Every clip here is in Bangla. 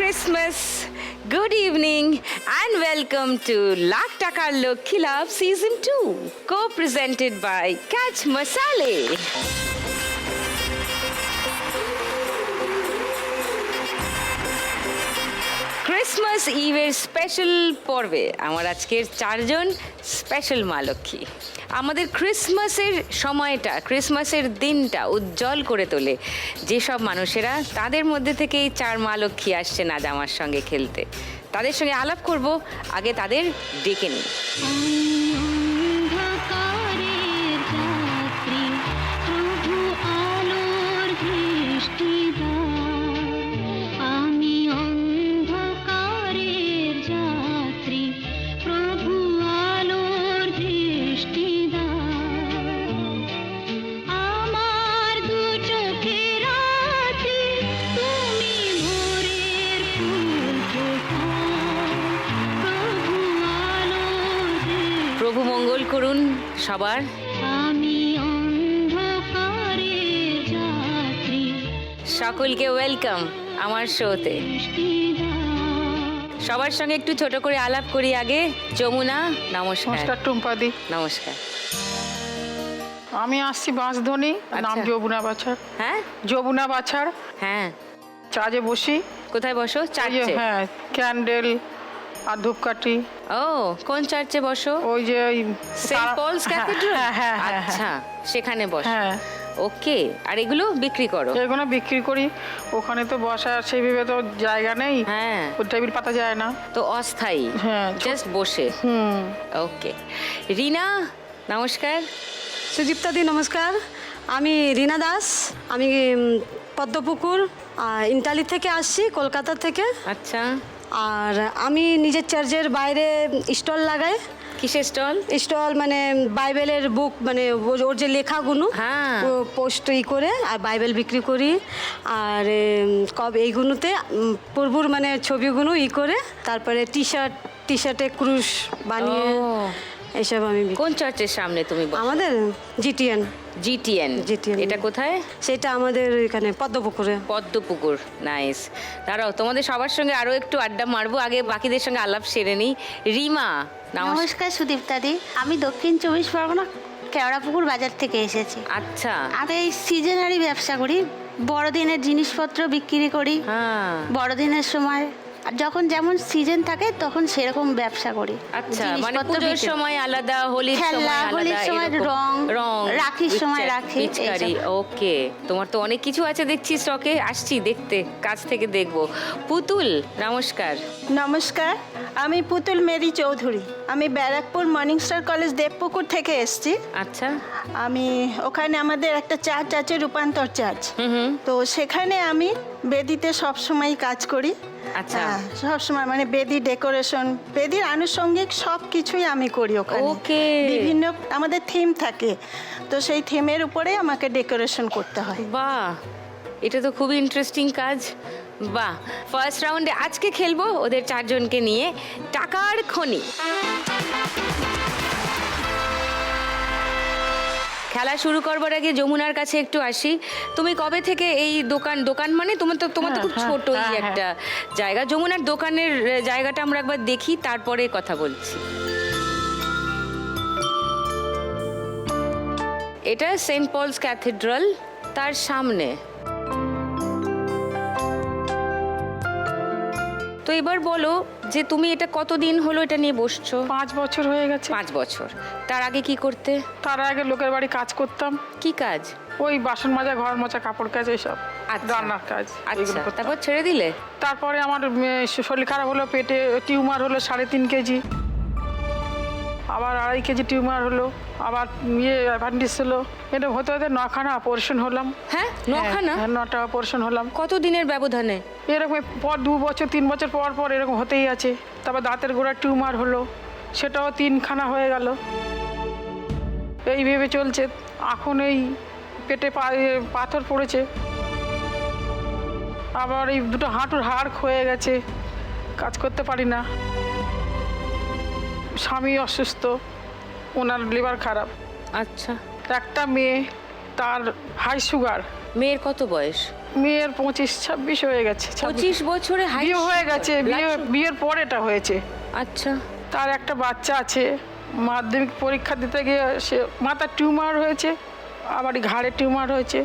Christmas, good evening, and welcome to Lakh Takar Lokhi Love Season 2, co-presented by Catch Masale. Christmas ইভের স্পেশাল পর্বে আমার আজকের চারজন স্পেশাল মা লক্ষ্মী আমাদের ক্রিসমাসের সময়টা ক্রিসমাসের দিনটা উজ্জ্বল করে তোলে যেসব মানুষেরা তাদের মধ্যে থেকেই চার মা লক্ষ্মী আসছেন আজ আমার সঙ্গে খেলতে তাদের সঙ্গে আলাপ করব আগে তাদের ডেকে নিই প্রভু মঙ্গল করুন সবার সকলকে ওয়েলকাম আমার শোতে সবার সঙ্গে একটু ছোট করে আলাপ করি আগে যমুনা নমস্কার টুম্পাদি নমস্কার আমি আসছি বাঁশধনী নাম যমুনা বাছার হ্যাঁ যমুনা বাছার হ্যাঁ চার্জে বসি কোথায় বসো চার্চে হ্যাঁ ক্যান্ডেল আর ধূপকাঠি ও কোন চার্চে বসো ওই যে সেন্ট পলস ক্যাথেড্রাল হ্যাঁ আচ্ছা সেখানে বসো হ্যাঁ ওকে আর এগুলো বিক্রি করো এগুলো বিক্রি করি ওখানে তো বসার সেইভাবে তো জায়গা নেই হ্যাঁ ওই টেবিল পাতা যায় না তো অস্থায়ী হ্যাঁ জাস্ট বসে ওকে রিনা নমস্কার সুদীপ্তা দি নমস্কার আমি রীনা দাস আমি পদ্মপুকুর ইন্টালি থেকে আসছি কলকাতা থেকে আচ্ছা আর আমি নিজের চার্চের বাইরে স্টল লাগাই কিসের স্টল মানে বাইবেলের বুক মানে ওর যে লেখাগুলো হ্যাঁ পোস্ট করে আর বাইবেল বিক্রি করি আর এইগুলোতে প্রভুর মানে ছবিগুলো করে তারপরে টি শার্টে ক্রুশ বানিয়ে এইসব আমি কোন চার্চের সামনে তুমি আমাদের জিটিএন এটা কোথায় সেটা আমাদের এখানে পদ্মপুকুর নাইস দাঁড়াও তোমাদের সবার সঙ্গে আরো একটু আড্ডা মারবো আগে বাকিদের সঙ্গে আলাপ সেরে নিই রিমা নমস্কার সুদীপ্তাদি আমি দক্ষিণ 24 পরগনা কেওড়াপুকুর বাজার থেকে এসেছি আচ্ছা আমি এই সিজনারি ব্যবসা করি বড়দিনের জিনিসপত্র বিক্রি করি হ্যাঁ বড়দিনের সময় যখন যেমন সিজন থাকে তখন সেরকম ব্যবসা করি আচ্ছা মানে পুজোর সময় আলাদা হোলির সময় হোলির সময় রং রাখির সময় রাখি পিচকারি ওকে তোমার তো অনেক কিছু আছে দেখছি স্টকে আসছি দেখতে কাছ থেকে দেখবো পুতুল নমস্কার নমস্কার আমি পুতুল মেরি চৌধুরী আমি Barrackpore morning star college Debpukur থেকে এসেছি আচ্ছা আমি ওখানে আমাদের একটা চার্চ আছে রূপান্তর চার্চ তো সেখানে আমি বেদিতে সবসময় কাজ করি আচ্ছা সবসময় মানে বেদি ডেকোরেশন বেদির আনুষঙ্গিক সব কিছুই আমি করি ওখানে ওকে বিভিন্ন আমাদের থিম থাকে তো সেই থিমের উপরে আমাকে ডেকোরেশন করতে হয় বাহ এটা তো খুবই ইন্টারেস্টিং কাজ বাহ ফার্স্ট রাউন্ডে আজকে খেলবো ওদের চারজনকে নিয়ে টাকার খনি খেলা শুরু করবার আগে যমুনার কাছে একটু আসি তুমি কবে থেকে এই দোকান মানে তোমার তো খুব ছোটই একটা জায়গা যমুনার দোকানের জায়গাটা আমরা একবার দেখি তারপরে কথা বলছি এটা সেন্ট পলস ক্যাথেড্রাল তার সামনে তো এবার বলো যে তুমি এটা কতদিন হলো এটা নিয়ে বসছো 5 বছর হয়ে গেছে 5 বছর তার আগে কি করতে তার আগে লোকের বাড়ি কাজ করতাম কি কাজ ওই বাসন মাজা ঘর মোছা কাপড় কাজ এইসব রান্নার কাজ আচ্ছা তারপর ছেড়ে দিলে তারপরে আমার শরীর খারাপ হলো পেটে টিউমার হলো 3.5 কেজি আবার 2.5 কেজি টিউমার হলো আবার অ্যাপেন্ডিক্স হলো এটা হতে হতে 9খানা অপারেশন হলাম হ্যাঁ 9খানা 9টা অপারেশন হলাম কত দিনের ব্যবধানে এরকম পর 2 বছর 3 বছর পর পর এরকম হতেই আছে তারপর দাঁতের গোড়ার টিউমার হলো সেটাও 3খানা হয়ে গেল এই ভেবে চলছে এখন এই পেটে পাথর পড়েছে আবার এই দুটো হাঁটুর হাড় ক্ষয়ে গেছে কাজ করতে পারি না স্বামী অসুস্থ ওনার লিভার খারাপ আচ্ছা একটা মেয়ে তার হাই সুগার মেয়ের কত বয়স মেয়ের 25-26 হয়ে গেছে। 25 বছরে হাই বিয়ে হয়ে গেছে, বিয়ের পর এটা হয়েছে। আচ্ছা, তার একটা বাচ্চা আছে। মাধ্যমিক পরীক্ষা দিতে গিয়ে সে মাথার টিউমার হয়েছে, আবার ঘাড়ে টিউমার হয়েছে।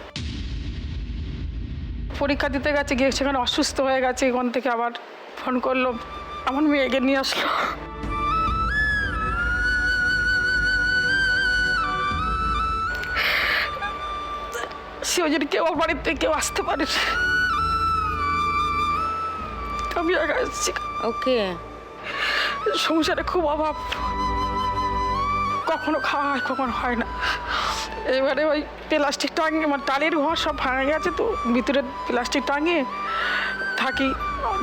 পরীক্ষা দিতে গেছে, গিয়ে সেখানে অসুস্থ হয়ে গেছে। এখান থেকে আবার ফোন করলো, আমার মেয়েকে নিয়ে আসলো। সে ওই জন্য কেউ বাড়িতে কেউ আসতে পারে না। আমি একা এসেছি। ওকে। সংসারে খুব অভাব, কখনো খাওয়া হয় কখনো হয় না। এবারে ওই প্লাস্টিক টাঙিয়ে, আমার টালির ঘর সব ভাঙা গেছে, তো ভিতরে প্লাস্টিক টাঙিয়ে থাকি।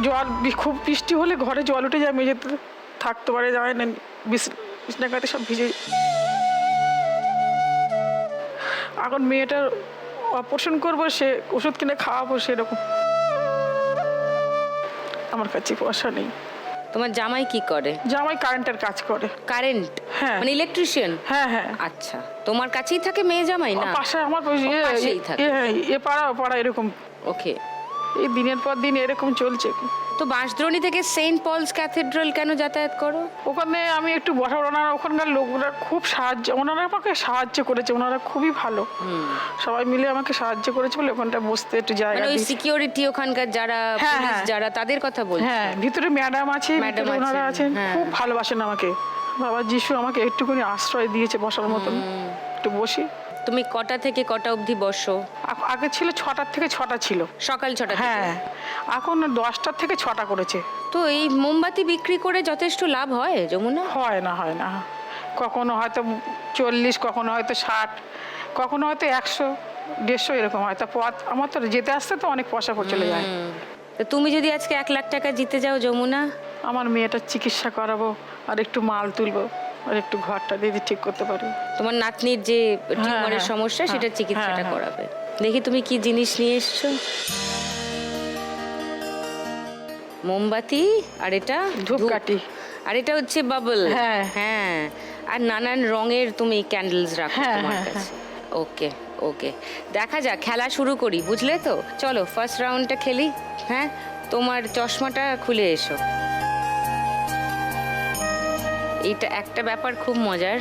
জল খুব বৃষ্টি হলে ঘরে জল উঠে যায়, মেঝেতে থাকতে পারে যায় না, বিছনাকাতে সব ভিজে। এখন মেয়েটার অপারেশন করবো, সে ওষুধ কিনে খাওয়াবো, সেরকম আমার কাছে পয়সা নেই। তোমার জামাই কি করে? জামাই কারেন্টের কাজ করে। কারেন্ট? হ্যাঁ। মানে ইলেকট্রিশিয়ান? হ্যাঁ হ্যাঁ। আচ্ছা, তোমার কাছেই থাকে মেয়ে জামাই? না, পাশে আমার পাশেই থাকে। এ পাড়া ও পাড়া এরকম। ওকে। এই দিনের পর দিন এরকম চলছে। তো বাঁশদ্রোণী থেকে সেন্ট পলস ক্যাথেড্রাল কেন যাতায়াত করো? ওখানে আমি একটু বসা, ওনারা ওখানকার লোকরা খুব সাহায্য, ওনারা আমাকে সাহায্য করেছে, ওনারা খুবই ভালো। সবাই মিলে আমাকে সাহায্য করেছে বলে ওখানটা বসতে একটু জায়গা মানে ওই দিয়েছে। সিকিউরিটি ওখানকার যারা হ্যাঁ, পুলিশ হ্যাঁ। যারা, তাদের কথা বলছো? হ্যাঁ, ভিতরে ম্যাডাম আছে, ম্যাডাম ভিতরে ওনারা আছেন, আছেন, হ্যাঁ। খুব ভালোবাসেন আমাকে। বাবা যিশু আমাকে একটুখানি আশ্রয় দিয়েছে বসার মতন, একটু বসি। তুমি কটা থেকে কটা অবধি বসো? আগে ছিল 6টার থেকে 6টা ছিল, সকাল 6টা থেকে? হ্যাঁ। এখন 10টার থেকে 6টা করেছে। তো এই মোমবাতি বিক্রি করে যথেষ্ট লাভ হয় যমুনা? হয় না, হয় না। কখনো হয়তো 40, কখনো হয়তো 60, কখনো হয়তো 100, 150 এরকম হয়। তা পথ আমার তো যেতে আসতে তো অনেক পয়সা চলে যায়। তো তুমি যদি আজকে 1 লাখ টাকা জিতে যাও যমুনা? আমার মেয়েটার চিকিৎসা করাবো, আর একটু মাল তুলবো, আর একটু ঘরটা দিদি ঠিক করতে পারি। তোমার নাতনির যে টিউমারের হ্যাঁ, সমস্যা, হ্যাঁ, সেটা চিকিৎসাটা হ্যাঁ, হ্যাঁ। করাবে। দেখি তুমি কি জিনিস নিয়ে এসছো। মোমবাতি, আর এটা ধূপকাঠি, আর এটা হচ্ছে বাবল। হ্যাঁ। হ্যাঁ, আর নানান রঙের তুমি ক্যান্ডেলস রাখো হ্যাঁ, তোমার হ্যাঁ, কাছে। ওকে ওকে, দেখা যাক, খেলা শুরু করি, বুঝলে তো? চলো ফার্স্ট রাউন্ডটা খেলি। হ্যাঁ, তোমার চশমাটা খুলে এসো। এইটা একটা ব্যাপার খুব মজার,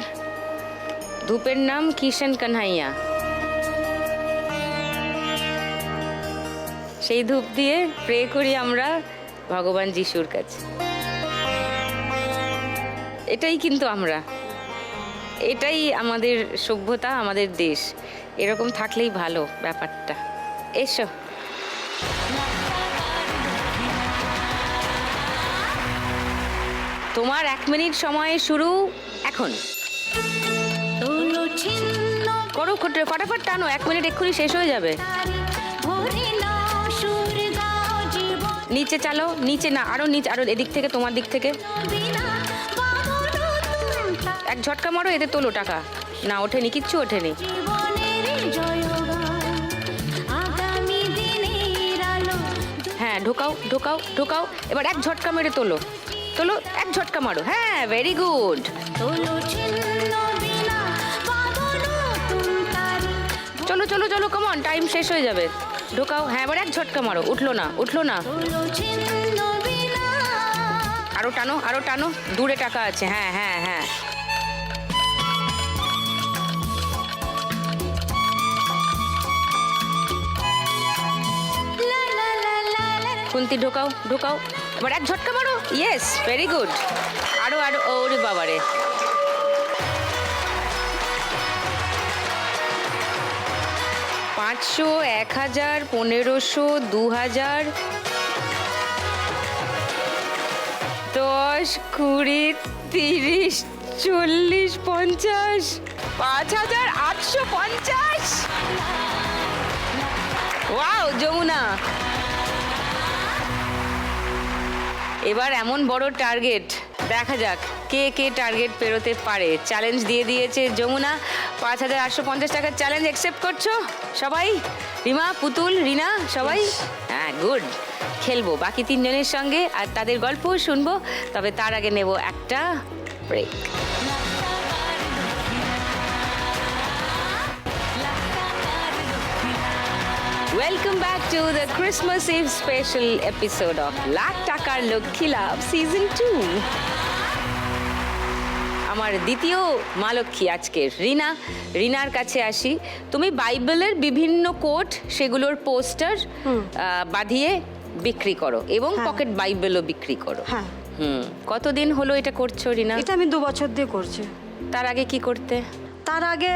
ধূপের নাম কিষান কানহাইয়া। সেই ধূপ দিয়ে প্রে করি আমরা ভগবান যিশুর কাছে। এটাই কিন্তু আমরা, এটাই আমাদের সভ্যতা, আমাদের দেশ। এরকম থাকলেই ভালো ব্যাপারটা। এসো। তোমার 1 মিনিট সময় শুরু এখন। করো, ফটাফট টানো, 1 মিনিট এক্ষুনি শেষ হয়ে যাবে। নিচে চালো, নিচে না, আরো নিচে, আরো এদিক থেকে, তোমার দিক থেকে। এক ঝটকা মারো, এতে তোলো টাকা। না ওঠেনি, কিচ্ছু ওঠেনি। হ্যাঁ, ঢোকাও ঢোকাও ঢোকাও, এবার এক ঝটকা মেরে তোলো, তোলো, এক ঝটকা মারো। হ্যাঁ, ভেরি গুড। চলো চলো চলো, কমন, টাইম শেষ হয়ে যাবে। ঢোকাও। হ্যাঁ, এবার এক ঝটকা মারো। উঠলো না, উঠলো না। আরো টানো, আরো টানো, দূরে টাকা আছে। হ্যাঁ হ্যাঁ হ্যাঁ। খুন্তি ঢোকাও ঢোকাও, এবার এক ঝটকা মারো। Yes, very good. আরো আরো, ওরে বাবারে। পাঁচশো, 1000, 1500, 2000, 10, 20, 30, 40, 50, 5850। ওয়াও যমুনা, এবার এমন বড় টার্গেট, দেখা যাক কে কে টার্গেট পেরোতে পারে। চ্যালেঞ্জ দিয়ে দিয়েছে যমুনা, 5850 টাকার চ্যালেঞ্জ অ্যাকসেপ্ট করছো সবাই? রিমা, পুতুল, রিনা, সবাই? হ্যাঁ, গুড। খেলবো বাকি 3 জনের সঙ্গে, আর তাদের গল্পও শুনবো। তবে তার আগে নেব একটা break. Welcome back to the Christmas Eve special episode of lakh টাকার লক্ষ্মী লাভ সিজন 2। আমার দ্বিতীয় মা লক্ষ্মী আজকের রিনার কাছে আসি। তুমি বাইবেলের বিভিন্ন কোট সেগুলোর পোস্টার বাঁধিয়ে বিক্রি করো এবং পকেট বাইবেলও বিক্রি করো। হ্যাঁ, কতদিন হলো এটা করছো রিনা? এটা আমি 2 বছর দিয়ে করছি। তার আগে কি করতে? তার আগে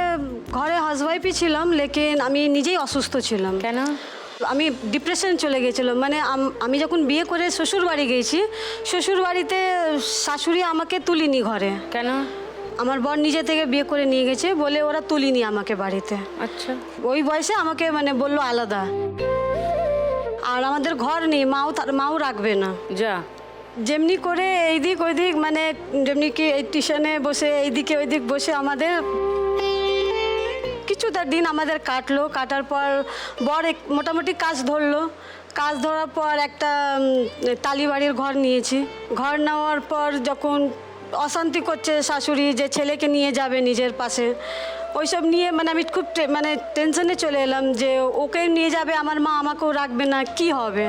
ঘরে হাউসওয়াইফই ছিলাম, লেকিন আমি নিজেই অসুস্থ ছিলাম। কেন? আমি ডিপ্রেশন চলে গেছিলাম। মানে আমি যখন বিয়ে করে শ্বশুর বাড়ি গেছি, শ্বশুর বাড়িতে শাশুড়ি আমাকে তুলিনি ঘরে। কেন? আমার বর নিজে থেকে বিয়ে করে নিয়ে গেছে বলে ওরা তুলিনি আমাকে বাড়িতে। আচ্ছা। ওই বয়সে আমাকে মানে বললো আলাদা। আর আমাদের ঘর নেই, মাও রাখবে না। যা যেমনি করে এইদিক ওইদিক, মানে যেমনি কি এই টিউশনে বসে এইদিকে ওইদিক বসে আমাদের কিছুটা দিন আমাদের কাটার পর বর মোটামুটি কাজ ধরার পর একটা টালিবাড়ির ঘর নিয়েছি। ঘর নেওয়ার পর যখন অশান্তি করছে শাশুড়ি যে ছেলেকে নিয়ে যাবে নিজের পাশে, ওইসব নিয়ে মানে আমি খুব টেনশনে চলে এলাম যে ওকে নিয়ে যাবে, আমার মা আমাকেও রাখবে না, কি হবে।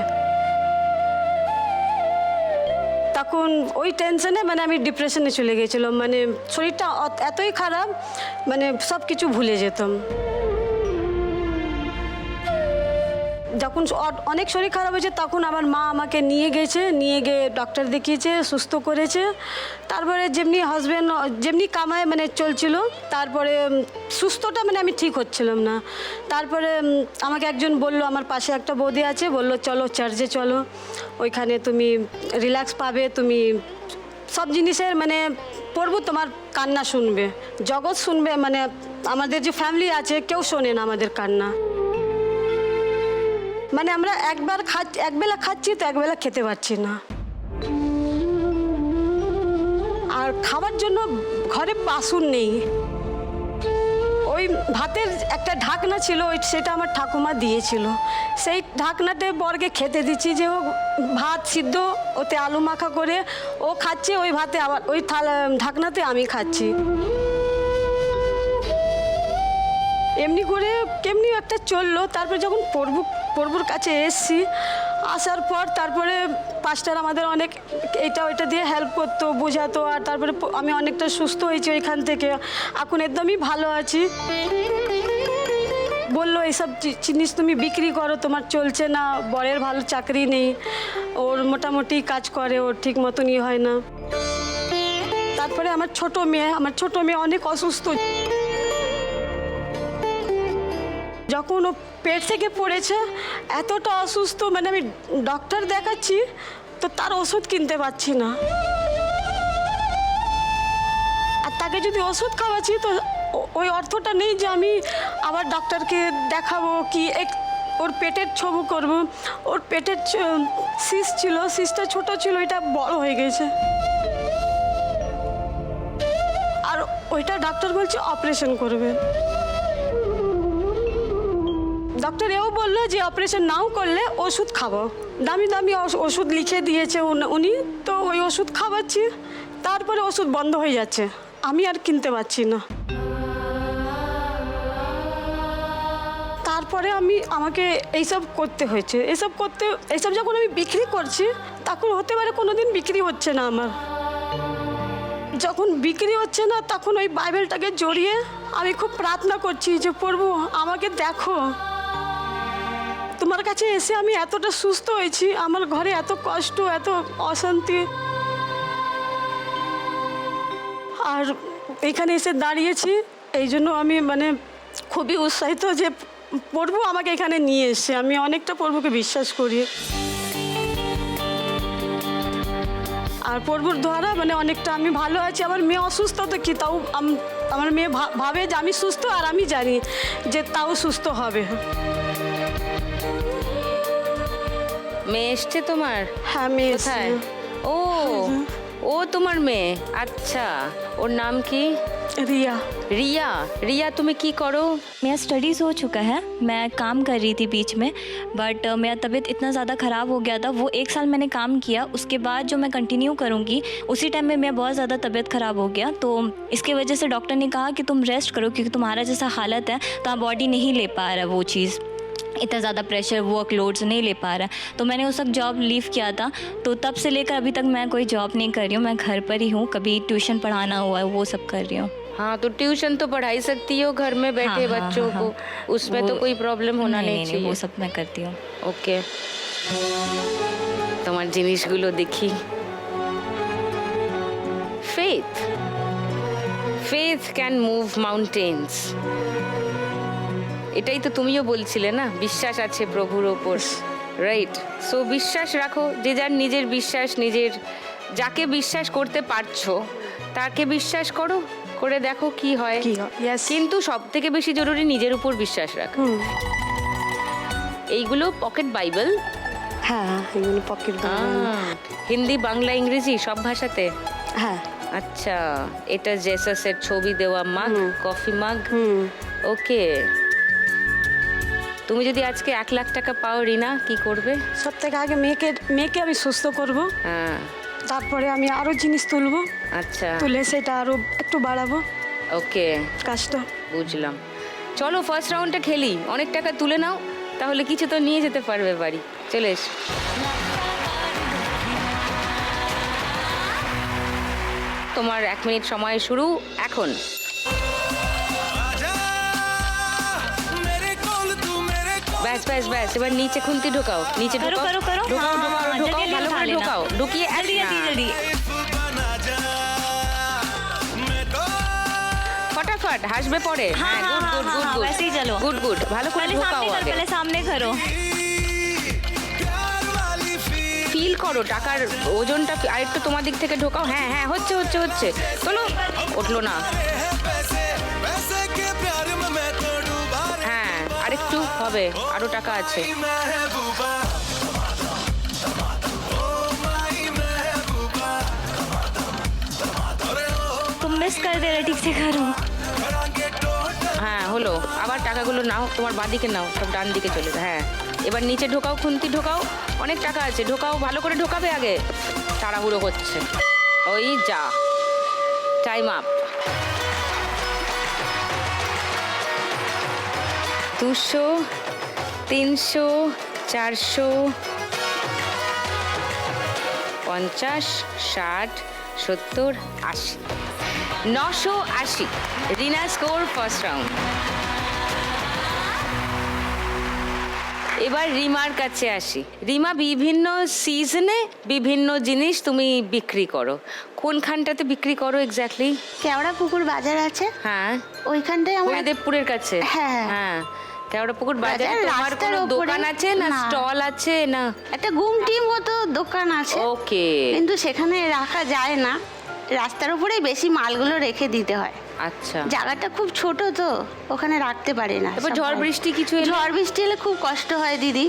তখন ওই টেনশনে মানে আমি ডিপ্রেশনে চলে গেছিলাম। মানে শরীরটা এতই খারাপ, মানে সব কিছু ভুলে যেতাম। যখন অনেক শরীর খারাপ হয়েছে তখন আমার মা আমাকে নিয়ে গিয়ে ডক্টর দেখিয়েছে, সুস্থ করেছে। তারপরে যেমনি কামায় মানে চলছিল, তারপরে সুস্থটা মানে আমি ঠিক হচ্ছিলাম না। তারপরে আমাকে একজন বলল, আমার পাশে একটা বৌদি আছে, বললো চলো চার্চে চলো, ওইখানে তুমি রিল্যাক্স পাবে, তুমি সব জিনিসের মানে প্রভু তোমার কান্না শুনবে, জগৎ শুনবে। মানে আমাদের যে ফ্যামিলি আছে কেউ শোনে না আমাদের কান্না। মানে আমরা একবেলা খাচ্ছি তো একবেলা খেতে পারছি না। আর খাওয়ার জন্য ঘরে বাসন নেই। ওই ভাতের একটা ঢাকনা ছিল, সেটা আমার ঠাকুমা দিয়েছিল। সেই ঢাকনাতে বরকে খেতে দিচ্ছি, যে ও ভাত সিদ্ধ ওতে আলু মাখা করে ও খাচ্ছে, ওই ভাতে আবার ওই ঢাকনাতে আমি খাচ্ছি। এমনি করে কেমনি একটা চললো। তারপরে যখন প্রভুর কাছে এসছি, আসার পর তারপরে পাস্টার আমাদের অনেক এটা ওইটা দিয়ে হেল্প করতো, বোঝাতো। আর তারপরে আমি অনেকটা সুস্থ হয়েছি ওইখান থেকে, এখন একদমই ভালো আছি। বললো এইসব জিনিস তুমি বিক্রি করো, তোমার চলছে না, বরের ভালো চাকরি নেই, ওর মোটামুটি কাজ করে, ওর ঠিক মতন হয় না। তারপরে আমার ছোট মেয়ে অনেক অসুস্থ। যখন ও পেট থেকে পড়েছে এতটা অসুস্থ, মানে আমি ডক্টর দেখাচ্ছি তো তার ওষুধ কিনতে পারছি না। আর তাকে যদি ওষুধ খাওয়াচ্ছি তো ওই অর্থটা নেই যে আমি আবার ডক্টরকে দেখাবো কি ওর পেটের ছবি করব। ওর পেটের সিস্টটা ছোট ছিল, এটা বড় হয়ে গেছে। আর ওইটা ডক্টর বলছে অপারেশন করবে। ডক্টর এও বললো যে অপারেশন নাও করলে ওষুধ খাবো, দামি ওষুধ লিখে দিয়েছে উনি, তো ওই ওষুধ খাওয়াচ্ছি। তারপরে ওষুধ বন্ধ হয়ে যাচ্ছে, আমি আর কিনতে পারছি না। তারপরে আমাকে এইসব করতে হয়েছে। এইসব যখন আমি বিক্রি করছি, তখন হতে পারে কোনোদিন বিক্রি হচ্ছে না আমার। যখন বিক্রি হচ্ছে না তখন ওই বাইবেলটাকে জড়িয়ে আমি খুব প্রার্থনা করছি যে প্রভু আমাকে দেখো, তোমার কাছে এসে আমি এতটা সুস্থ হয়েছি, আমার ঘরে এত কষ্ট, এত অশান্তি, আর এখানে এসে দাঁড়িয়েছি। এই জন্য আমি মানে খুবই উৎসাহিত যে প্রভু আমাকে এখানে নিয়ে এসে, আমি অনেকটা প্রভুকে বিশ্বাস করি। আর প্রভুর দ্বারা মানে অনেকটা আমি ভালো আছি। আমার মেয়ে অসুস্থ তো কি, তাও আমার মেয়ে ভাবে যে আমি সুস্থ, আর আমি জানি যে তাও সুস্থ হবে। মেয়ে এসছে তোমার? হ্যাঁ, মেয়ে কোথায়? ও তোমার মেয়ে, আচ্ছা। ওর নাম কি? रिया तुम्हें की करो? मेरा स्टडीज़ हो चुका है, मैं काम कर रही थी बीच में, बट मेरा तबीयत इतना ज़्यादा ख़राब हो गया था। वो 1 साल मैंने काम किया, उसके बाद जो मैं कंटिन्यू करूँगी उसी टाइम में मेरा बहुत ज़्यादा तबीयत ख़राब हो गया। तो इसके वजह से डॉक्टर ने कहा कि तुम रेस्ट करो, क्योंकि तुम्हारा जैसा हालत है तो बॉडी नहीं ले पा रहा वो चीज़। इतना ज़्यादा प्रेशर वर्कलोड्स नहीं ले पा रहा है, तो मैंने उस वक्त जॉब लीव किया था। तो तब से लेकर अभी तक मैं कोई जॉब नहीं कर रही हूँ, मैं घर पर ही हूँ। कभी ट्यूशन पढ़ाना हुआ है वो सब कर रही हूँ। हाँ, तो ट्यूशन तो पढ़ाई सकती हो घर में बैठे हाँ, बच्चों हाँ, को, उसमें तो वो- कोई प्रॉब्लम होना नहीं नहीं, चाहिए। वो सब मैं करती हूँ। ওকে, তোমার জিনিসগুলো দেখি। Faith faith can move mountains, এটাই তো তুমিও বলছিলে না, বিশ্বাস আছে প্রভুর ওপর, রাইট? সো বিশ্বাস রাখো, যে যার নিজের বিশ্বাস, নিজের যাকে বিশ্বাস করতে পারছো তাকে বিশ্বাস করো, করে দেখো কি হয়। কি হয়, yes. কিন্তু সব থেকে বেশি জরুরি নিজের উপর বিশ্বাস রাখা। এইগুলো পকেট বাইবেল, হ্যাঁ এগুলো পকেট হিন্দি, বাংলা, ইংরেজি সব ভাষাতে। হ্যাঁ আচ্ছা, এটা জেসাসের ছবি দেওয়া মাগ, কফি মাগ। ওকে, তুমি যদি আজকে 1 লাখ টাকা পাও রিনা, কি করবে? সব থেকে আগে মেয়েকে আমি সুস্থ করব, হ্যাঁ, তারপরে আমি আরো জিনিস তুলবো, আচ্ছা, তুলে সেটা আরো একটু বাড়াবো ওকে, কাজটা। বুঝলাম। চলো ফার্স্ট রাউন্ডটা খেলি, অনেক টাকা তুলে নাও, তাহলে কিছু তো নিয়ে যেতে পারবে বাড়ি। চলে এসো। তোমার 1 মিনিট সময় শুরু এখন। ব্যাস ব্যাস ব্যাস, এবার নিচে খুন্তি ঢোকাও, নিচে करो ঢোকাও, करो करो। ঢোকাও हाँ, ঢোকাও हाँ, ঢোকাও, जल्दी ভালো उठा করে लेना। ঢোকাও, ঢুকিয়ে जल्दी जल्दी जल्दी। ফটাফট হাসবে পরে। हाँ, হ্যাঁ, हाँ, গুড हाँ, গুড গুড हाँ, গুড, वैसे ही चलो। গুড গুড, ভালো করে पहले ঢোকাও सामने करो, আগে। पहले सामने करो। ফিল করো টাকার ওজনটা, আরেকটু তোমার দিক থেকে ঢোকাও। হ্যাঁ হ্যাঁ, হচ্ছে হচ্ছে হচ্ছে, চলো। উঠলো না, হ্যাঁ আরেকটু হবে, আরো টাকা আছে। तुम मिस कर दे रहे, ठीक से करो। হ্যাঁ হলো, আবার টাকাগুলো নাও, তোমার বাঁদিকে নাও, সব ডান দিকে চলে যায়। হ্যাঁ, এবার নিচে ঢোকাও, খুন্তি ঢোকাও, অনেক টাকা আছে, ঢোকাও, ভালো করে ঢোকাবে আগে, তাড়াহুড়ো করছে। ওই যা, টাইম আপ। 200, 300, 400, 50, 60, 70, 80, 980। রিনা স্কোর ফার্স্ট রাউন্ড। এবার রিমার কাছে আসি। রিমা, বিভিন্ন সিজনে বিভিন্ন জিনিস তুমি বিক্রি করো, কোনখানটাতে বিক্রি করো এক্স্যাক্টলি? কেওড়া পুকুর বাজার আছে, হ্যাঁ, ওইখানটায় আমার হরিদেবপুরের কাছে। হ্যাঁ। হ্যাঁ, কেওড়াপুকুর বাজারে বাজার, তোমার রাস্তার কোনো ওপরে। দোকান আছে না না। স্টল আছে না? একটা গুমটির মতো দোকান আছে, ওকে, কিন্তু সেখানে রাখা যায় না, রাস্তার উপরেই বেশি মালগুলো রেখে দিতে হয়। আচ্ছা। জায়গাটা খুব ছোট তো, ওখানে রাখতে পারি না। তারপর সব ঝড় মাল। বৃষ্টি কিছু এলে? ঝড় বৃষ্টি এলে খুব কষ্ট হয় দিদি,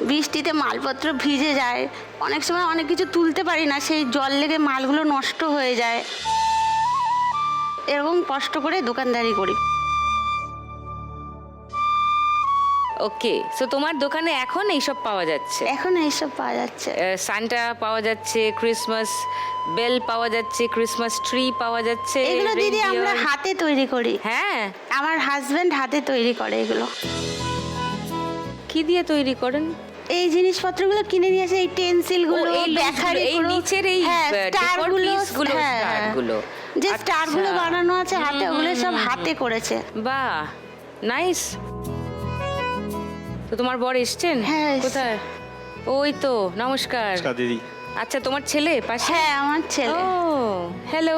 বৃষ্টিতে মালপত্র ভিজে যায়, অনেক সময় অনেক কিছু তুলতে পারি না, সেই জল লেগে মালগুলো নষ্ট হয়ে যায়, এরকম কষ্ট করে দোকানদারি করি। ওকে, সো তোমার দোকানে এখন এইসব পাওয়া যাচ্ছে? এখন এইসব পাওয়া যাচ্ছে। সান্টা পাওয়া যাচ্ছে, ক্রিসমাস বেল পাওয়া যাচ্ছে, ক্রিসমাস ট্রি পাওয়া যাচ্ছে, এগুলো দিদি reindeer। আমরা হাতে তৈরি করি, হ্যাঁ, আমার হাজবেন্ড হাতে তৈরি করে এগুলো। কি দিয়ে তৈরি করেন? এই জিনিসপত্রগুলো কিনে নিয়ে আসে, এই টেন্সিলগুলো, ও, এই ব্যাখারি এই নিচের এই স্টারগুলো, স্টারগুলো, স্টারগুলো। যে আচ্ছা। স্টারগুলো বানানো আছে হাতে, ওগুলো সব হাতে করেছে। বাহ, নাইস। তো তোমার বর এসছেন? হ্যাঁ, এসছে। কোথায়? ওই তো, নমস্কার। দিদি, আচ্ছা, তোমার ছেলে পাশে? হ্যাঁ, আমার ছেলে। ও হ্যালো,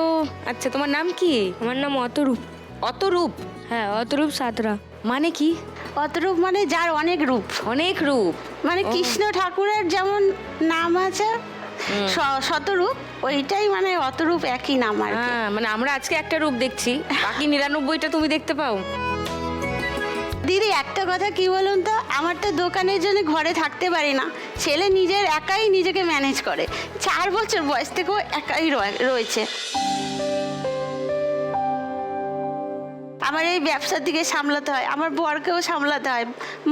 আচ্ছা তোমার নাম কি? আমার নাম অতরূপ। অতরূপ? হ্যাঁ, অতরূপ সাঁতরা। মানে কি? অতরূপ মানে যার অনেক রূপ, অনেক রূপ। মানে কৃষ্ণ ঠাকুরের যেমন নাম আছে শতরূপ, ওইটাই মানে অতরূপ, একই নাম আর কি। হ্যাঁ, মানে আমরা আজকে একটা রূপ দেখছি, বাকি 99টা তুমি দেখতে পাও। দিদি একটা কথা কি বলুন তো, আমার তো দোকানের জন্য ঘরে থাকতে পারি না, ছেলে নিজের একাই নিজেকে ম্যানেজ করে, 4 বছর বয়স থেকেও একাই রয়েছে। আমার এই ব্যবসার দিকে সামলাতে হয়, আমার বরকেও সামলাতে হয়,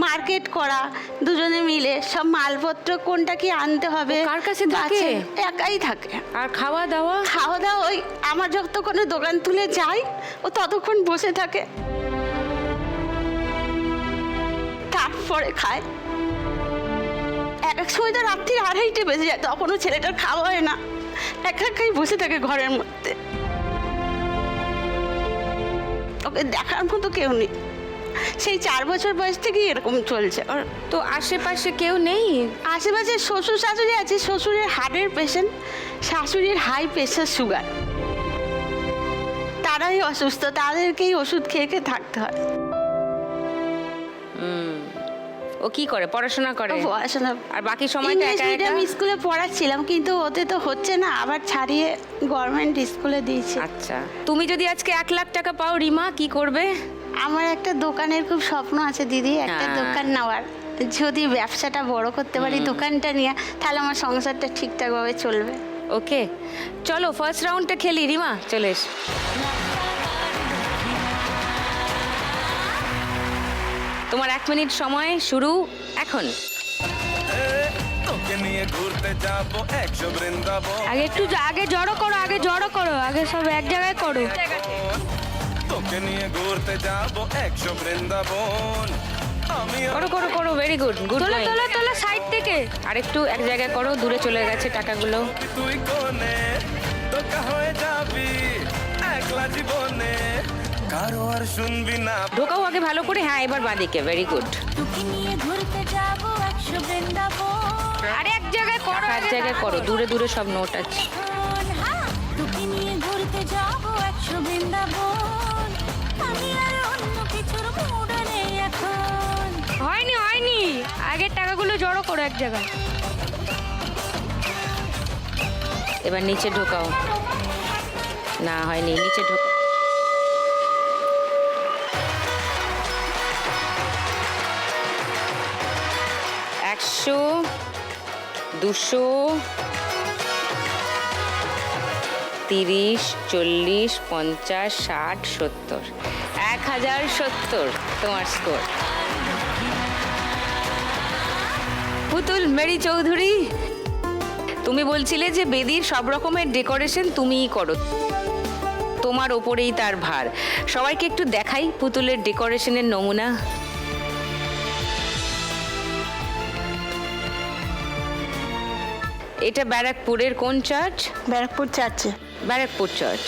মার্কেট করা, দুজনে মিলে সব মালপত্র কোনটা কি আনতে হবে। ও কার কাছে থাকে? গাছে একাই থাকে। আর খাওয়া দাওয়া? খাওয়া দাওয়া ওই আমার যতক্ষণ দোকান তুলে যাই, ও ততক্ষণ বসে থাকে, তারপর পরে খায়। এক এক সময় তো রাত্রি 2:30 বেজে যায়, তখনও ছেলেটার খাওয়া হয় না, একা একাই বসে থাকে ঘরের মধ্যে। ওকে দেখার মতো কেউ নেই। সেই 4 বছর বয়স থেকেই এরকম চলছে। আর তো আশেপাশে কেউ নেই? আশেপাশে শ্বশুর শাশুড়ি আছে, শ্বশুরের হার্টের পেশেন্ট, শাশুড়ির হাই প্রেশার সুগার, তারাই অসুস্থ, তাদেরকেই ওষুধ খেয়ে খেয়ে থাকতে হয়। ও কি করে, পড়াশোনা করে? পড়াশোনা আর বাকি সময়টা ইংলিশ একা একা? মিডিয়াম স্কুলে পড়াচ্ছিলাম, কিন্তু ওতে তো হচ্ছে না, আবার ছাড়িয়ে গভর্নমেন্ট স্কুলে দিয়েছি। আচ্ছা, তুমি যদি আজকে 1 লাখ টাকা পাও রিমা, কি করবে? আমার একটা দোকানের খুব স্বপ্ন আছে দিদি, একটা হ্যাঁ। দোকান নেওয়ার। যদি ব্যবসাটা বড় করতে পারি, দোকানটা নিয়ে, তাহলে আমার সংসারটা ঠিকঠাকভাবে চলবে। ওকে, চলো ফার্স্ট রাউন্ডটা খেলি। রিমা চলে এস। তোমার 1 মিনিট সময় শুরু এখন। তোকে নিয়ে ঘুরতে যাবো 100 বৃন্দাবন। আগে একটু আগে জড়ো করো, আগে সব এক জায়গায় করো। তোকে নিয়ে ঘুরতে যাবো 100 বৃন্দাবন। আমি করো করো করো, ভেরি গুড, গুড। তোলো তোলো তোলো সাইড থেকে। আর একটু এক জায়গায় করো, দূরে চলে গেছে টাকাগুলো। তুই কোনে তোকা হয়ে যাবি একলা জীবনে, কারো আর শুনবি না। ঢোকাও আগে ভালো করে। হ্যাঁ, এবার বাঁদিকে, ভেরি গুড। তোকে নিয়ে ঘুরতে যাব 100 বৃন্দাবন। আরে এক জায়গায় করো, এক জায়গায় করো, দূরে দূরে সব নোট আছে। তোকে নিয়ে ঘুরতে যাব 100 বৃন্দাবন। আমি আর অন্য কিছুর মুড নেই এখন। হয়নি, আগের টাকাগুলো জড়ো করো এক জায়গায়। এবার নিচে ঢোকাও। না হয়নি, নিচে ঢোকাও। একশো, 200, 30, 40, 50, 60, 70, 1070 তোমার স্কোর। পুতুল মেরি চৌধুরী, তুমি বলছিলে যে বেদির সব রকমের ডেকোরেশন তুমিই করো, তোমার ওপরেই তার ভার। সবাইকে একটু দেখাই পুতুলের ডেকোরেশনের নমুনা। এটা ব্যারাকপুরের কোন চার্চ? ব্যারাকপুর চার্চে। ব্যারাকপুর চার্চ।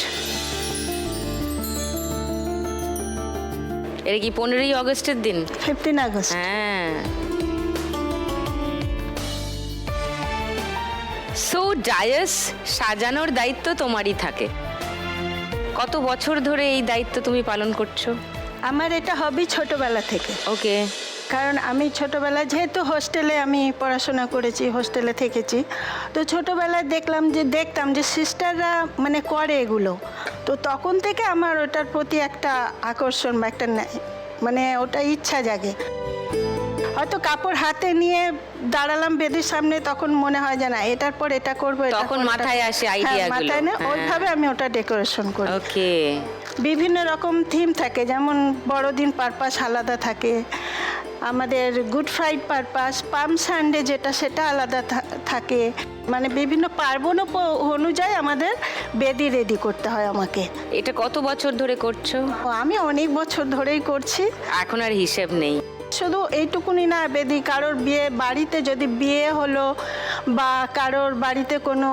এটা কি 15ই অগস্টের দিন? 15 আগস্ট। হ্যাঁ। সো ডায়াস সাজানোর দায়িত্ব তোমারই থাকে। কত বছর ধরে এই দায়িত্ব তুমি পালন করছো? আমার এটা হবি ছোটবেলা থেকে। ওকে। কারণ আমি ছোটবেলায় যেহেতু হোস্টেলে আমি পড়াশোনা করেছি, হোস্টেলে থেকেছি, তো ছোটবেলায় দেখতাম যে সিস্টাররা মানে করে এগুলো, তো তখন থেকে আমার ওটার প্রতি একটা আকর্ষণ বা একটা মানে ওটা ইচ্ছা জাগে। হয়তো কাপড় হাতে নিয়ে দাঁড়ালাম বেদির সামনে, তখন মনে হয় যে না এটার পর এটা করবো, তখন মাথায় আসে আইডিয়াগুলো। মাথায় না, ওইভাবে আমি ওটা ডেকোরেশন করি। ওকে। বিভিন্ন রকম থিম থাকে, যেমন বড়দিন পারপাস আলাদা থাকে, আমাদের গুড ফ্রাইডে পারপাস, পাম সানডে যেটা সেটা আলাদা থাকে, মানে বিভিন্ন পার্বণ অনুযায়ী আমাদের বেদি রেডি করতে হয় আমাকে। এটা কত বছর ধরে করছো? আমি অনেক বছর ধরেই করছি, এখন আর হিসেব নেই। শুধু এইটুকুনি না, বেদি কারোর বাড়িতে যদি বিয়ে হলো বা কারোর বাড়িতে কোনো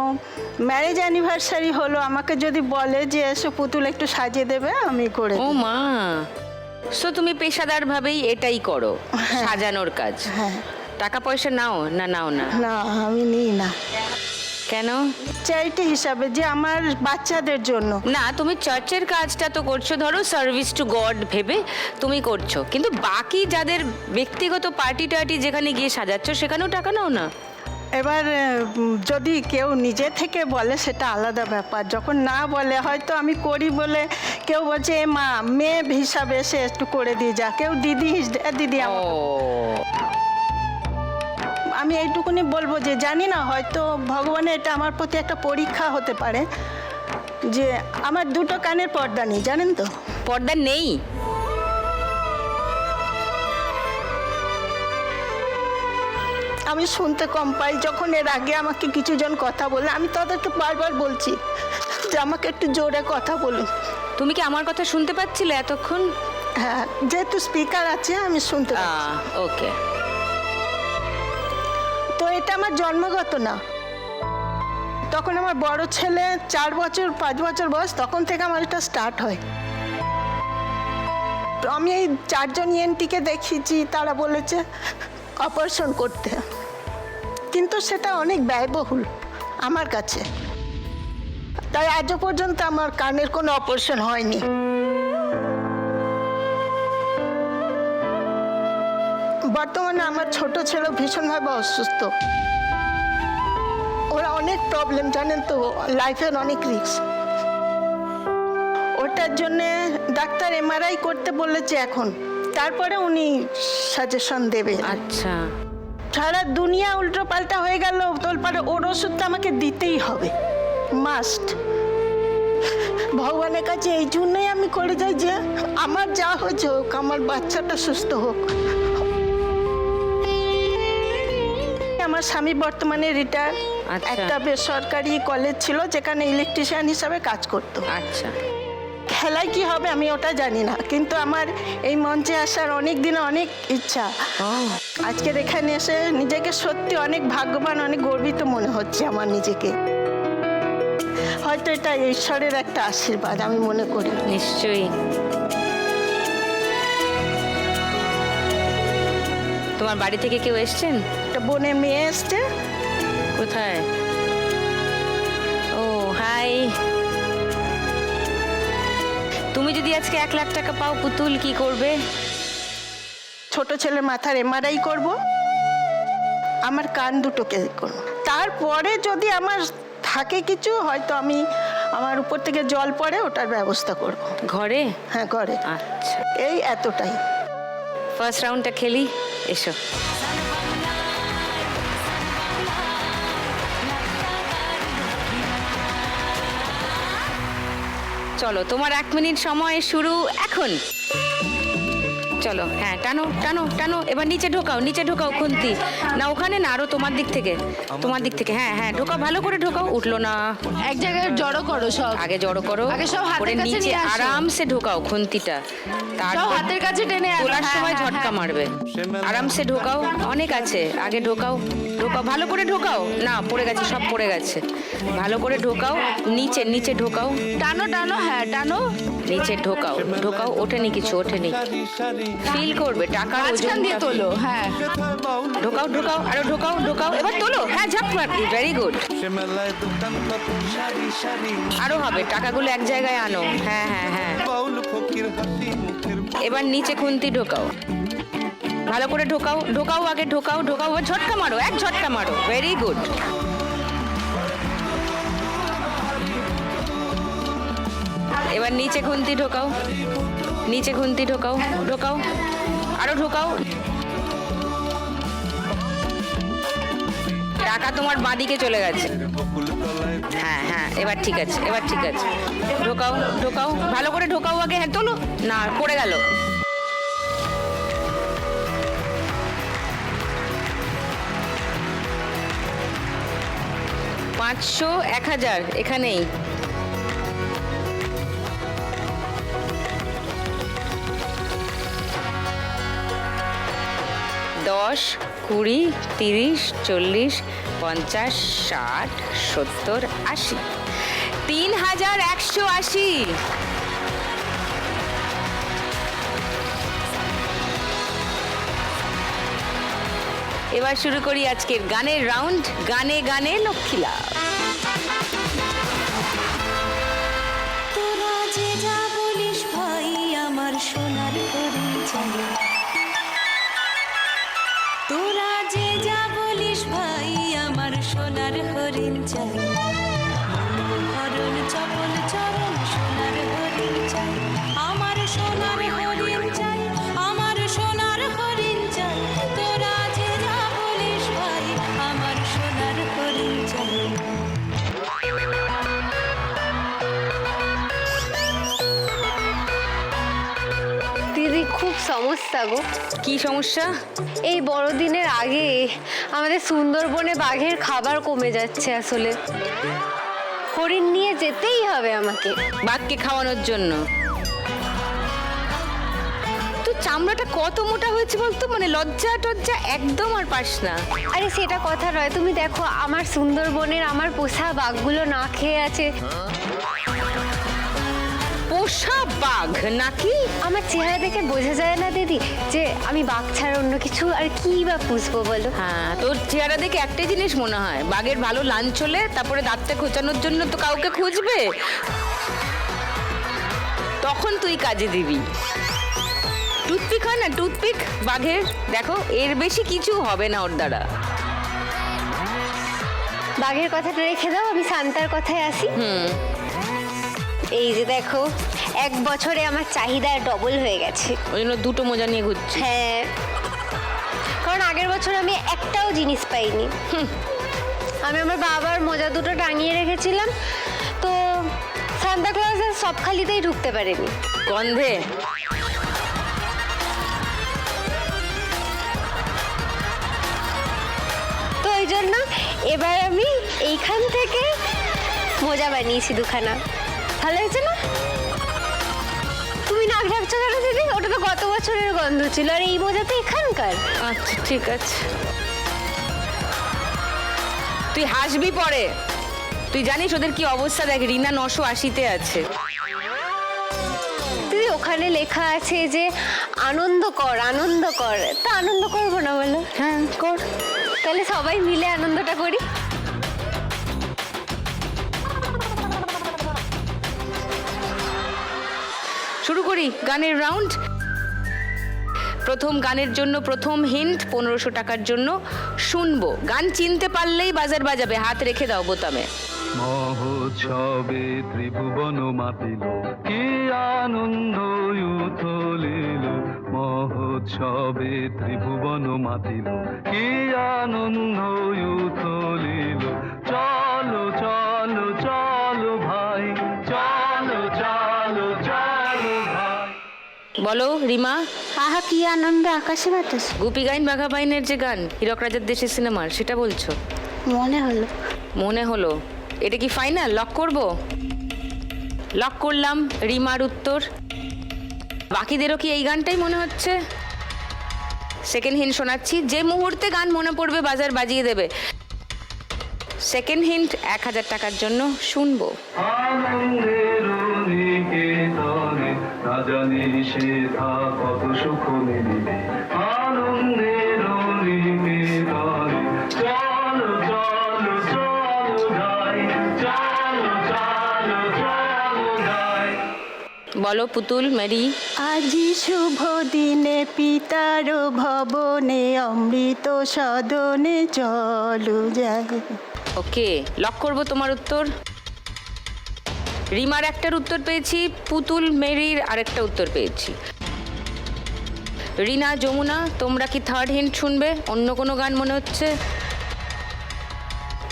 ম্যারেজ অ্যানিভার্সারি হলো, আমাকে যদি বলে যে এসো পুতুল একটু সাজিয়ে দেবে, আমি করে ও দিই। মা, সো তুমি পেশাদার ভাবেই এটাই করো, সাজানোর কাজ। হ্যাঁ। টাকা পয়সা নাও না? নাও না? না, আমি নিই না। কেন? চ্যারিটি হিসাবে, যে আমার বাচ্চাদের জন্য। না, তুমি চার্চের কাজটা তো করছো, ধরো সার্ভিস টু গড ভেবে তুমি করছো, কিন্তু বাকি যাদের ব্যক্তিগত পার্টি টার্টি যেখানে গিয়ে সাজাচ্ছ, সেখানেও টাকা নাও না? এবার যদি কেউ নিজে থেকে বলে সেটা আলাদা ব্যাপার, যখন না বলে, হয়তো আমি করি বলে কেউ বলছে এ মা মেয়ে হিসাবে এসে একটু করে দিয়ে যা, কেউ দিদি দিদি ও, আমি এইটুকুনি বলবো যে জানি না, হয়তো ভগবানের এটা আমার প্রতি একটা পরীক্ষা হতে পারে, যে আমার 2টো কানের পর্দা নেই, জানেন তো? পর্দা নেই? আমি শুনতে কম পাই। যখন এর আগে আমাকে কিছুজন কথা বলে, আমি তাদেরকে বারবার বলছি যে আমাকে একটু জোরে কথা বলুন। তুমি কি আমার কথা শুনতে পাচ্ছিলে এতক্ষণ? হ্যাঁ, যেহেতু স্পিকার আছে আমি শুনতে পাচ্ছি। ওকে। এটা আমার জন্মগত না। তখন আমার বড় ছেলে 4 বছর 5 বছর বয়স, তখন থেকে আমার এটা স্টার্ট হয়। তো আমি এই 4 জন ENT-কে দেখিয়েছি, তারা বলেছে অপারেশন করতে, কিন্তু সেটা অনেক ব্যয়বহুল আমার কাছে। তাই আজও পর্যন্ত আমার কানের কোনো অপারেশন হয়নি। বর্তমানে আমার ছোট ছেলে ভীষণভাবে অসুস্থ, ওরা অনেক প্রবলেম, জানেন তো, লাইফের অনেক রিস্ক। ওটার জন্যে ডাক্তার MRI করতে বলেছে এখন, তারপরে উনি সাজেশন দেবে। আচ্ছা, সারা দুনিয়া উল্টো পাল্টা হয়ে গেল, তারপরে ওর ওষুধটা আমাকে দিতেই হবে, মাস্ট। ভগবানের কাছে এই জন্যই আমি করে যাই যে আমার যা হয়েছে হোক, আমার বাচ্চাটা সুস্থ হোক। আমার স্বামী বর্তমানে রিটায়ার, আচ্ছা। একটা বেসরকারি কলেজ ছিল যেখানে ইলেকট্রিশিয়ান হিসাবে কাজ করতো। আচ্ছা, খেলায় কি হবে আমি ওটা জানি না, কিন্তু আমার এই মঞ্চে আসার অনেক দিনে অনেক ইচ্ছা। আজকের এখানে এসে নিজেকে সত্যি অনেক ভাগ্যবান, অনেক গর্বিত মনে হচ্ছে আমার নিজেকে। হয়তো এটা ঈশ্বরের একটা আশীর্বাদ আমি মনে করি। নিশ্চয়ই। তোমার বাড়ি থেকে কেউ এসছেন? একটা বোনের মেয়ে এসছে। কোথায়? ও হাই। তুমি যদি আজকে 1 লাখ টাকা পাও পুতুল, কি করবে? ছোট ছেলে মাথার MRI করব, আমার কান দুটোকে করব। তারপরে যদি আমার থাকে কিছু, হয়তো আমি আমার উপর থেকে জল পড়ে ওটার ব্যবস্থা করব। ঘরে? হ্যাঁ, ঘরে। আচ্ছা, এই এতটাই। ফার্স্ট রাউন্ডটা খেলি, এসো। চলো, তোমার 1 মিনিট সময় শুরু এখন। চলো, হ্যাঁ, টানো টানো টানো। এবার নিচে ঢোকাও, নিচে ঢোকাও খুন্তি। না ওখানে না, আরো তোমার দিক থেকে, তোমার দিক থেকে। হ্যাঁ হ্যাঁ, ঢোকাও, ভালো করে ঢোকাও। উঠলো না, এক জায়গায় জড়ো করো সব, আগে জড়ো করো, আগে সব হাতের করে কাছে নিচে নিয়ে আসো। আরামসে ঢোকাও খুন্তিটা। সব তারপর হাতের কাছে টেনে আনো। তোলার হ্যাঁ, সময় হ্যাঁ, ঝটকা হ্যাঁ। মারবে। আরামসে ঢোকাও, অনেক আছে। আগে ঢোকাও, ঢোকাও, ভালো করে ঢোকাও। না, পড়ে গেছে, সব পড়ে গেছে। ভালো করে ঢোকাও, নিচে নিচে ঢোকাও, টানো টানো, হ্যাঁ টানো। নিচে ঢোকাও, ঢোকাও। ওঠেনি কিছু, ওঠেনি। ফিল করবে টাকার মাঝখান ওজন। দিয়ে তোলো, হ্যাঁ। ঢোকাও ঢোকাও, আরো ঢোকাও ঢোকাও। এবার তোলো, হ্যাঁ, ঝাপ মারবি, ভেরি গুড। আরো হবে, টাকাগুলো এক জায়গায় আনো। হ্যাঁ হ্যাঁ হ্যাঁ। এবার নিচে খুন্তি ঢোকাও, ভালো করে ঢোকাও, ঢোকাও, আগে ঢোকাও, ঢোকাও। এবার ঝটকা মারো, এক ঝটকা মারো, ভেরি গুড। এবার নিচে খুন্তি ঢোকাও, নিচে খুন্তি ঢোকাও, ঢোকাও, আরো ঢোকাও। টাকা তোমার বাঁদিকে চলে গেছে। হ্যাঁ হ্যাঁ, এবার ঠিক আছে, এবার ঠিক আছে। ঢোকাও ঢোকাও, ভালো করে ঢোকাও আগে। হ্যাঁ, তোলো না, পড়ে গেল। $500, 1000 এখানেই। দশ, 20, 30, 40, 50, 60, 70, 80। 3180। এবার শুরু করি আজকের গানের রাউন্ড। গানে গানে লক্ষ্মী লাভ। তোরা যে যা বলিস ভাই আমার সোনার পরিচয়, তোরা যে যা বলিস ভাই আমার সোনার হরিণ চাই, হরণ চপল চরণ সোনার হরিণ চাই, আমার সোনার হরিণ চাই, আমার সোনার হরিণ চাই, তোরা যে যা বলিস ভাই আমার সোনার হরিণ চাই। দিদি খুব সমস্যা গো। কি সমস্যা? এই বড়দিনের আগে আমাদের সুন্দরবনে বাঘের খাবার কমে যাচ্ছে। আসলে হরিণ নিয়ে যেতেই হবে আমাকে। বাঘকে খাওয়ানোর জন্য? তো চামড়াটা কত মোটা হয়েছে বলতো, মানে লজ্জা টজ্জা একদম আর পাস না। আরে সেটা কথা নয়, তুমি দেখো আমার সুন্দরবনের আমার পোষা বাঘগুলো না খেয়ে আছে। পোষা বাঘ নাকি? আমার চেহারা দেখে বোঝা যায় না দিদি যে আমি বাঘ ছাড়া অন্য কিছু আর কি বা পুষবো বলো? হ্যাঁ, তোর চেহারা দেখে একটাই জিনিস মনে হয়, বাঘের ভালো লাঞ্চ হলে তারপরে দাঁতটা খোঁচানোর জন্য তো কাউকে খুঁজবে, তখন তুই কাজে দিবি। টুথপিক হয় না, টুথপিক বাঘের, দেখো এর বেশি কিছু হবে না ওর দ্বারা। বাঘের কথাটা রেখে দাও, আমি শান্তার কথায় আসি। এই যে দেখো 1 বছরে আমার চাহিদা ডবল হয়ে গেছে। ওই জন্য দুটো মোজা নিয়ে ঘুরছি। হ্যাঁ, কারণ আগের বছর আমি একটাও জিনিস পাইনি। আমি আমার বাবার মোজা দুটো টাঙিয়ে রেখেছিলাম, তো সান্তা ক্লজের সব খালিতেই ঢুকতে পারেনি। গন্ধে তো এই জন্য এবার আমি এইখান থেকে মোজা বানিয়েছি দুখানা। ভালো হয়েছে না? তুমি নাক ঢাকছো কেন দিদি? ওটা তো গত বছরের গন্ধ ছিল, আর এই মোজা তো এখানকার। আচ্ছা ঠিক আছে, তুই হাসবি পরে। তুই জানিস ওদের কি অবস্থা, দেখ রিনা 980-তে আছে। দিদি ওখানে লেখা আছে যে আনন্দ কর, আনন্দ কর। তা আনন্দ করবো না বলো? হ্যাঁ কর। তাহলে সবাই মিলে আনন্দটা করি। শুরু করি গানের রাউন্ড। প্রথম গানের জন্য প্রথম হিন্ট 1500 টাকার জন্য শুনবো। গান চিনতে পারলেই বাজার বাজাবে, হাত রেখে দাও বোতামে। মহোৎসবে ত্রিভুবন মাতিল, কি আনন্দ উথলিল। মহোৎসবে ত্রিভুবন মাতিল, কি আনন্দ উথলিল। চলো চলো চলো ভাই, চলো চলো চলো ভাই। বলো রিমা। আহা কি আনন্দ আকাশে বাতাস। গুপি গাইন বাঘা বাইনের যে গান হীরক রাজার দেশের সিনেমার, সেটা বলছো? মনে হলো। মনে হলো। এটা কি ফাইনাল? লক করব? লক করলাম রিমার উত্তর। বাকিদেরও কি এই গানটাই মনে হচ্ছে? সেকেন্ড হিন্ট শোনাচ্ছি, যে মুহূর্তে গান মনে পড়বে বাজার বাজিয়ে দেবে। সেকেন্ড হিন্ট 1000 টাকার জন্য শুনবো। আনন্দের নিকেতনে না জানি সেথা কত সুখ মিলিবে। আনন্দের নিকেতনে চলো চলো চলো যাই, চলো চলো চলো যাই। বলো পুতুল মেরি। আজি শুভ দিনে পিতার ভবনে অমৃত সদনে চলো যাই। ওকে, লক করবো তোমার উত্তর। রিমার একটার উত্তর পেয়েছি, পুতুল মেরির আরেকটা উত্তর পেয়েছি। রিনা যমুনা তোমরা কি থার্ড হিন্ট শুনবে? অন্য কোনো গান মনে হচ্ছে?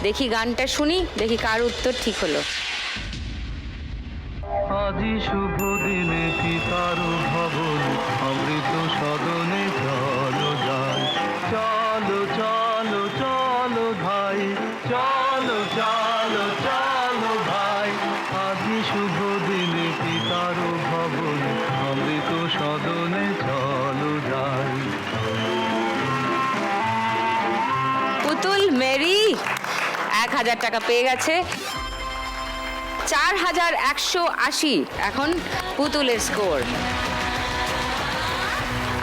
দেখি গানটা শুনি, দেখি কার উত্তর ঠিক হলো। আজি শুভ দিনে পিতার ভবনে অমৃত সদনে চলো যাই, চলো চলো চলো ভাই, চলো চলো চলো ভাই। আজি শুভ দিনে পিতার ভবনে অমৃত সদনে চলো যাই। পুতুল মেরি 1000 টাকা পেয়ে গেছে। 4180 এখন পুতুলের স্কোর।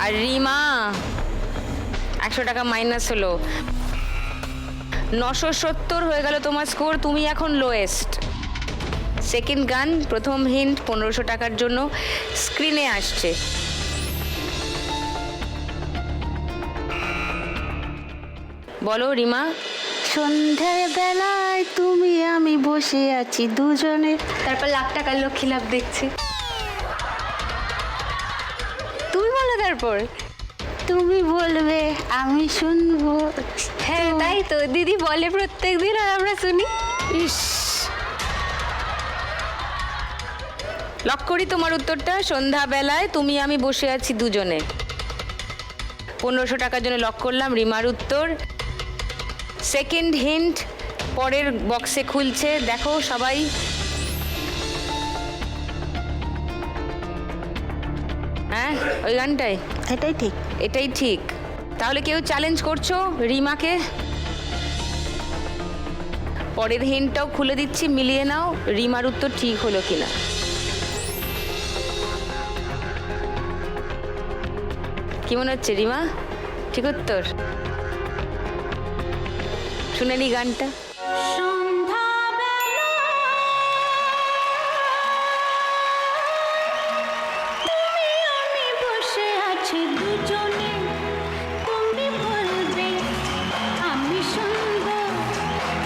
আর রিমা 100 টাকা মাইনাস হলো, 970 হয়ে গেল তোমার স্কোর। তুমি এখন লোয়েস্ট। সেকেন্ড গান প্রথম হিন্ট 1500 টাকার জন্য স্ক্রিনে আসছে। বলো রিমা। সন্ধ্যার বেলায় তুমি আমি বসে আছি দুজনে। তারপর লাখ টাকার লক্ষ্মী লাভ দেখছি। তুমি বলো তারপর। তুমি বলবে আমি শুনবো। হ্যাঁ তাই তো, দিদি বলে প্রত্যেকদিন আর আমরা শুনি। ইস, লক করি তোমার উত্তরটা। সন্ধ্যাবেলায় তুমি আমি বসে আছি দুজনে। 1500 টাকার জন্য লক করলাম রিমার উত্তর। সেকেন্ড হিন্ট পরের বক্সে খুলছে, দেখো সবাই। হ্যাঁ ওই গানটাই, এটাই ঠিক। এটাই ঠিক। তাহলে কেউ চ্যালেঞ্জ করছো রিমাকে? পরের হিন্টটাও খুলে দিচ্ছি, মিলিয়ে নাও রিমার উত্তর ঠিক হলো কিনা। কি মনে হচ্ছে রিমা? ঠিক উত্তর? শুনে নি গানটা। বসে আছি দুজনে, তুমি বলবে আমি শুনবো,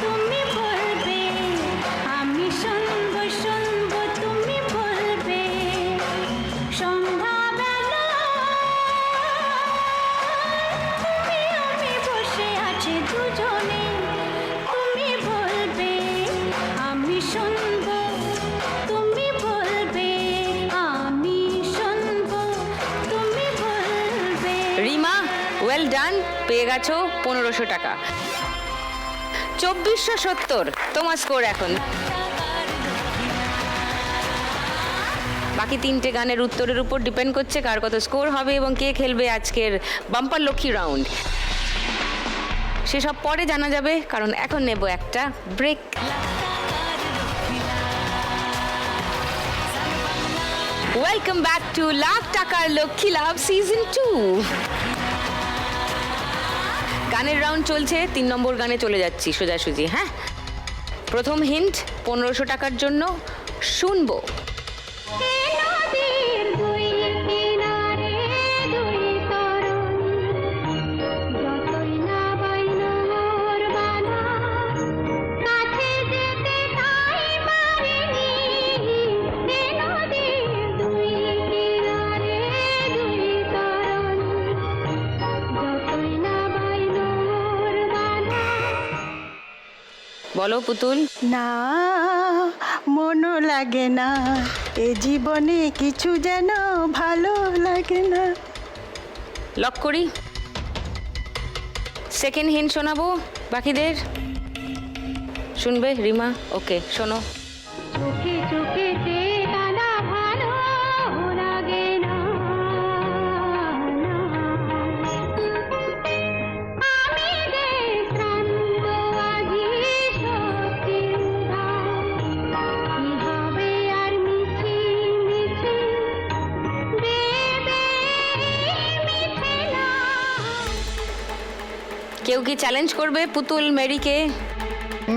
তুমি বলবে আমি শুনবো, শুনবো তুমি বলবে। সন্ধ্যাবেলা তুমি আমি বসে আছি দুজনে, তুমি বলবে আমি শুনবো, তুমি বলবে আমি শুনবো, তুমি বলবে। রিমা ওয়েল ডান, পেয়ে গেছো 1500 টাকা। 2470 তোমার স্কোর এখন। বাকি তিনটে গানের উত্তরের উপর ডিপেন্ড করছে কার কত স্কোর হবে এবং কে খেলবে আজকের বাম্পার লক্ষ্মী রাউন্ড। সেসব পরে জানা যাবে, কারণ এখন নেব একটা break. Welcome back to lakh টাকার লক্ষ্মী লাভ সিজন 2। গানের রাউন্ড চলছে, 3 নম্বর গানে চলে যাচ্ছি সোজাসুজি। হ্যাঁ, প্রথম হিন্ট 1500 টাকার জন্য, শুনবো। নদীর দুই কিনারে দুই তরুণ, যতই না বাইনোর বানা, কাছে যেতে তাই পারিনি। নদীর দুই কিনারে দুই তরুণ, যতই না বাইনোর বানা। বলো পুতুল। না, মনও লাগে না এ জীবনে, কিছু যেন ভালো লাগে না। লক করি। সেকেন্ড হিন্ট শোনাবো বাকিদের। শুনবে রিমা? ওকে, শোনো। চোখে চোখে যে কানা ভালো লাগে না, আমি যে শ্রান্ত আজি সত্যি উদাস, কি হবে আর মিছি মিছি দেবে মিছে না। কেউ কি চ্যালেঞ্জ করবে পুতুল মেরিকে?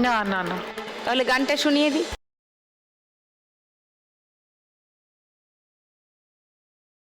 না না না, তাহলে গানটা শুনিয়ে দিই।